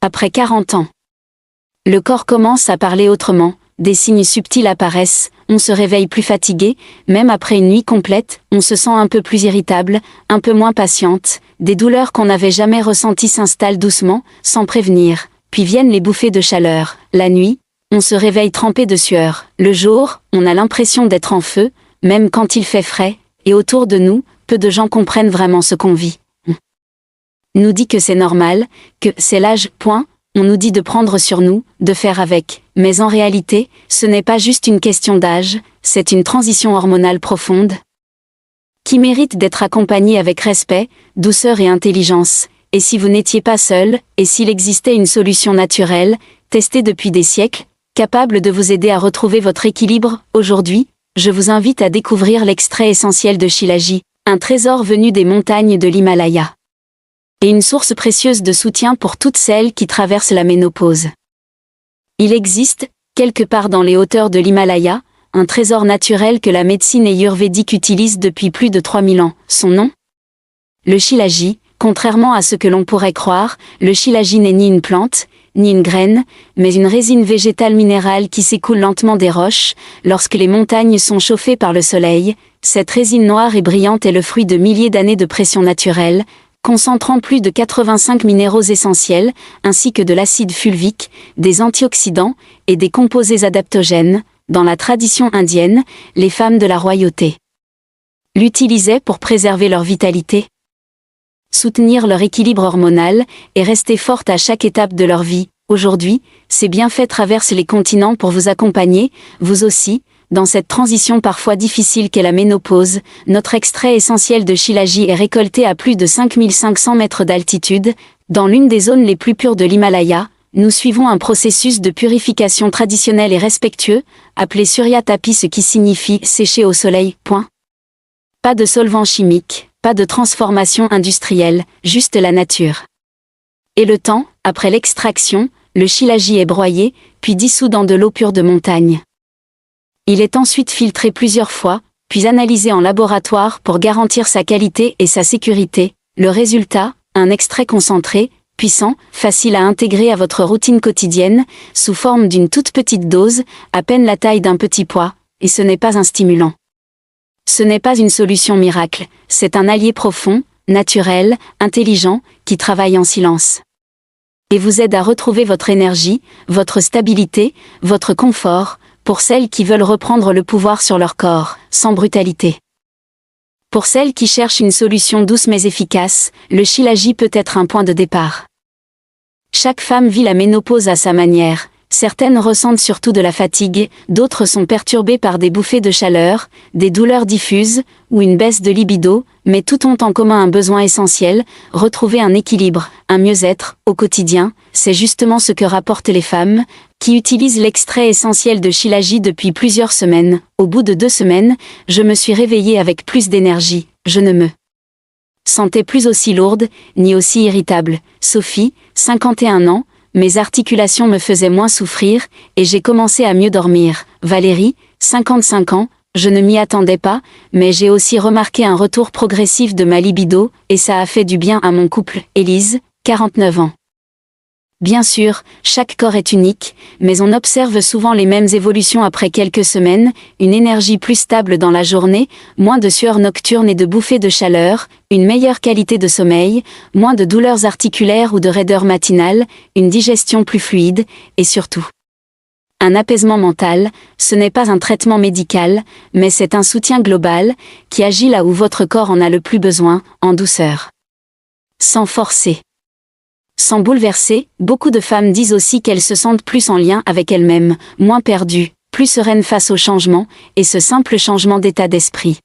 Après 40 ans. Le corps commence à parler autrement, des signes subtils apparaissent, on se réveille plus fatigué, même après une nuit complète, on se sent un peu plus irritable, un peu moins patiente, des douleurs qu'on n'avait jamais ressenties s'installent doucement, sans prévenir, puis viennent les bouffées de chaleur. La nuit, on se réveille trempé de sueur. Le jour, on a l'impression d'être en feu, même quand il fait frais, et autour de nous, peu de gens comprennent vraiment ce qu'on vit. On nous dit que c'est normal, que c'est l'âge, point. On nous dit de prendre sur nous, de faire avec. Mais en réalité, ce n'est pas juste une question d'âge, c'est une transition hormonale profonde qui mérite d'être accompagnée avec respect, douceur et intelligence. Et si vous n'étiez pas seul, et s'il existait une solution naturelle, testée depuis des siècles, capable de vous aider à retrouver votre équilibre, aujourd'hui, je vous invite à découvrir l'extrait essentiel de Shilajit, un trésor venu des montagnes de l'Himalaya. Et une source précieuse de soutien pour toutes celles qui traversent la ménopause. Il existe, quelque part dans les hauteurs de l'Himalaya, un trésor naturel que la médecine ayurvédique utilise depuis plus de 3000 ans. Son nom ? Le Shilajit. Contrairement à ce que l'on pourrait croire, le Shilajit n'est ni une plante, ni une graine, mais une résine végétale minérale qui s'écoule lentement des roches, lorsque les montagnes sont chauffées par le soleil. Cette résine noire et brillante est le fruit de milliers d'années de pression naturelle, concentrant plus de 85 minéraux essentiels, ainsi que de l'acide fulvique, des antioxydants et des composés adaptogènes. Dans la tradition indienne, les femmes de la royauté l'utilisaient pour préserver leur vitalité, soutenir leur équilibre hormonal et rester fortes à chaque étape de leur vie. Aujourd'hui, ces bienfaits traversent les continents pour vous accompagner, vous aussi, dans cette transition parfois difficile qu'est la ménopause. Notre extrait essentiel de Shilajit est récolté à plus de 5500 mètres d'altitude, dans l'une des zones les plus pures de l'Himalaya. Nous suivons un processus de purification traditionnel et respectueux, appelé Surya Tapi, ce qui signifie sécher au soleil. Point. Pas de solvants chimiques, pas de transformation industrielle, juste la nature. Et le temps, après l'extraction, le Shilajit est broyé, puis dissous dans de l'eau pure de montagne. Il est ensuite filtré plusieurs fois, puis analysé en laboratoire pour garantir sa qualité et sa sécurité. Le résultat, un extrait concentré, puissant, facile à intégrer à votre routine quotidienne, sous forme d'une toute petite dose, à peine la taille d'un petit pois, et ce n'est pas un stimulant. Ce n'est pas une solution miracle, c'est un allié profond, naturel, intelligent, qui travaille en silence. Et vous aide à retrouver votre énergie, votre stabilité, votre confort, pour celles qui veulent reprendre le pouvoir sur leur corps, sans brutalité. Pour celles qui cherchent une solution douce mais efficace, le Shilajit peut être un point de départ. Chaque femme vit la ménopause à sa manière. Certaines ressentent surtout de la fatigue, d'autres sont perturbées par des bouffées de chaleur, des douleurs diffuses, ou une baisse de libido, mais toutes ont en commun un besoin essentiel, retrouver un équilibre, un mieux-être, au quotidien. C'est justement ce que rapportent les femmes, qui utilisent l'extrait essentiel de Shilajit depuis plusieurs semaines. Au bout de 2 semaines, je me suis réveillée avec plus d'énergie, je ne me sentais plus aussi lourde, ni aussi irritable. Sophie, 51 ans, mes articulations me faisaient moins souffrir, et j'ai commencé à mieux dormir. Valérie, 55 ans, je ne m'y attendais pas, mais j'ai aussi remarqué un retour progressif de ma libido, et ça a fait du bien à mon couple. Élise, 49 ans. Bien sûr, chaque corps est unique, mais on observe souvent les mêmes évolutions après quelques semaines, une énergie plus stable dans la journée, moins de sueur nocturne et de bouffées de chaleur, une meilleure qualité de sommeil, moins de douleurs articulaires ou de raideur matinale, une digestion plus fluide, et surtout un apaisement mental. Ce n'est pas un traitement médical, mais c'est un soutien global, qui agit là où votre corps en a le plus besoin, en douceur. Sans forcer. Sans bouleverser, beaucoup de femmes disent aussi qu'elles se sentent plus en lien avec elles-mêmes, moins perdues, plus sereines face au changement, et ce simple changement d'état d'esprit.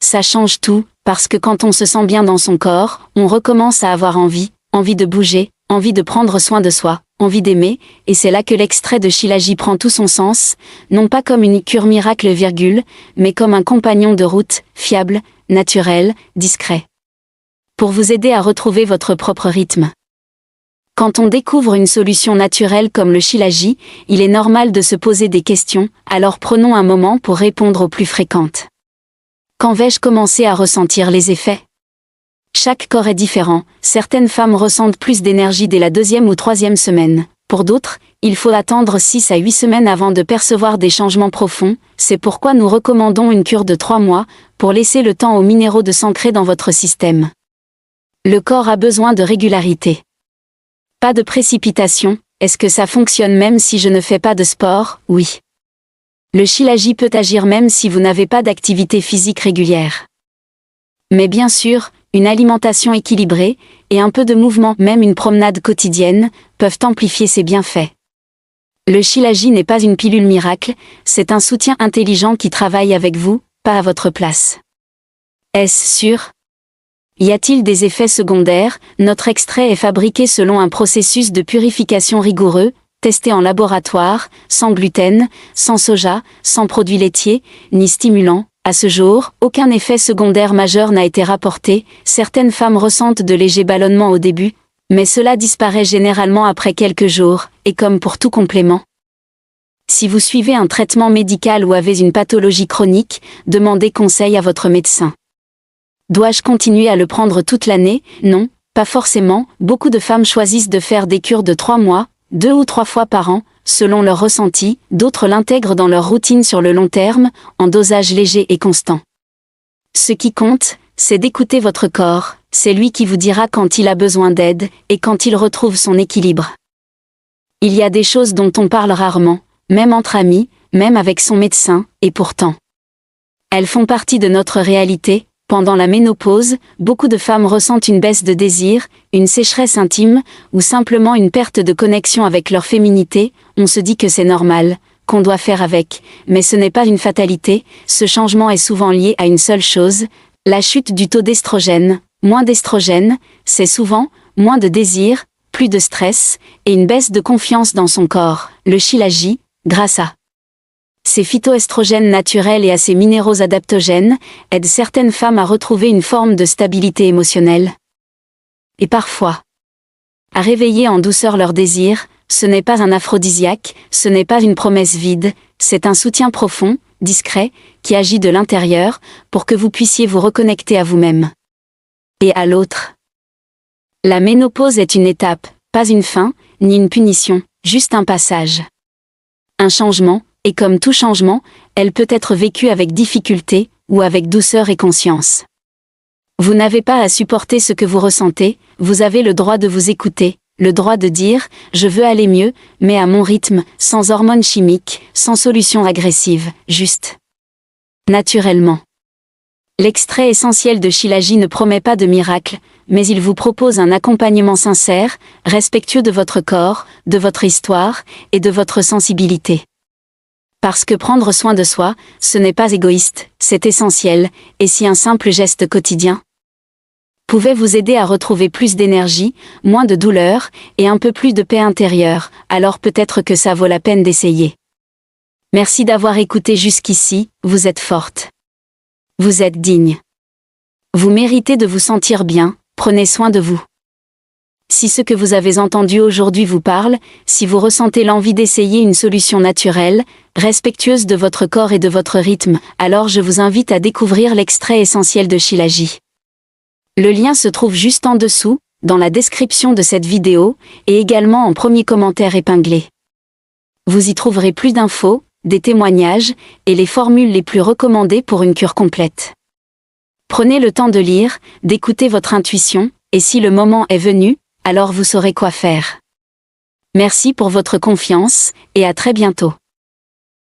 Ça change tout, parce que quand on se sent bien dans son corps, on recommence à avoir envie de bouger, envie de prendre soin de soi, envie d'aimer, et c'est là que l'extrait de Shilajit prend tout son sens, non pas comme une cure miracle, mais comme un compagnon de route, fiable, naturel, discret. Pour vous aider à retrouver votre propre rythme. Quand on découvre une solution naturelle comme le Shilajit, il est normal de se poser des questions, alors prenons un moment pour répondre aux plus fréquentes. Quand vais-je commencer à ressentir les effets ? Chaque corps est différent, certaines femmes ressentent plus d'énergie dès la 2e ou 3e semaine. Pour d'autres, il faut attendre 6 à 8 semaines avant de percevoir des changements profonds, c'est pourquoi nous recommandons une cure de 3 mois, pour laisser le temps aux minéraux de s'ancrer dans votre système. Le corps a besoin de régularité. Pas de précipitation, est-ce que ça fonctionne même si je ne fais pas de sport? Oui. Le Shilajit peut agir même si vous n'avez pas d'activité physique régulière. Mais bien sûr, une alimentation équilibrée, et un peu de mouvement, même une promenade quotidienne, peuvent amplifier ses bienfaits. Le Shilajit n'est pas une pilule miracle, c'est un soutien intelligent qui travaille avec vous, pas à votre place. Est-ce sûr? Y a-t-il des effets secondaires? Notre extrait est fabriqué selon un processus de purification rigoureux, testé en laboratoire, sans gluten, sans soja, sans produits laitiers, ni stimulants. À ce jour, aucun effet secondaire majeur n'a été rapporté, certaines femmes ressentent de légers ballonnements au début, mais cela disparaît généralement après quelques jours, et comme pour tout complément. Si vous suivez un traitement médical ou avez une pathologie chronique, demandez conseil à votre médecin. Dois-je continuer à le prendre toute l'année? Non, pas forcément, beaucoup de femmes choisissent de faire des cures de 3 mois, 2 ou 3 fois par an, selon leur ressenti, d'autres l'intègrent dans leur routine sur le long terme, en dosage léger et constant. Ce qui compte, c'est d'écouter votre corps, c'est lui qui vous dira quand il a besoin d'aide, et quand il retrouve son équilibre. Il y a des choses dont on parle rarement, même entre amis, même avec son médecin, et pourtant. Elles font partie de notre réalité. Pendant la ménopause, beaucoup de femmes ressentent une baisse de désir, une sécheresse intime, ou simplement une perte de connexion avec leur féminité. On se dit que c'est normal, qu'on doit faire avec, mais ce n'est pas une fatalité, ce changement est souvent lié à une seule chose, la chute du taux d'estrogène. Moins d'estrogène, c'est souvent moins de désir, plus de stress, et une baisse de confiance dans son corps. Le Shilajit, grâce à ces phytoestrogènes naturels et à ces minéraux adaptogènes, aident certaines femmes à retrouver une forme de stabilité émotionnelle. Et parfois, à réveiller en douceur leur désir. Ce n'est pas un aphrodisiaque, ce n'est pas une promesse vide, c'est un soutien profond, discret, qui agit de l'intérieur, pour que vous puissiez vous reconnecter à vous-même. Et à l'autre. La ménopause est une étape, pas une fin, ni une punition, juste un passage. Un changement, et comme tout changement, elle peut être vécue avec difficulté, ou avec douceur et conscience. Vous n'avez pas à supporter ce que vous ressentez, vous avez le droit de vous écouter, le droit de dire « je veux aller mieux, mais à mon rythme, sans hormones chimiques, sans solutions agressives, juste. » Naturellement. L'extrait essentiel de Shilajit ne promet pas de miracle, mais il vous propose un accompagnement sincère, respectueux de votre corps, de votre histoire, et de votre sensibilité. Parce que prendre soin de soi, ce n'est pas égoïste, c'est essentiel, et si un simple geste quotidien pouvait vous aider à retrouver plus d'énergie, moins de douleur, et un peu plus de paix intérieure, alors peut-être que ça vaut la peine d'essayer. Merci d'avoir écouté jusqu'ici, vous êtes forte. Vous êtes digne. Vous méritez de vous sentir bien, prenez soin de vous. Si ce que vous avez entendu aujourd'hui vous parle, si vous ressentez l'envie d'essayer une solution naturelle, respectueuse de votre corps et de votre rythme, alors je vous invite à découvrir l'extrait essentiel de Shilajit. Le lien se trouve juste en dessous, dans la description de cette vidéo, et également en premier commentaire épinglé. Vous y trouverez plus d'infos, des témoignages, et les formules les plus recommandées pour une cure complète. Prenez le temps de lire, d'écouter votre intuition, et si le moment est venu, alors vous saurez quoi faire. Merci pour votre confiance, et à très bientôt.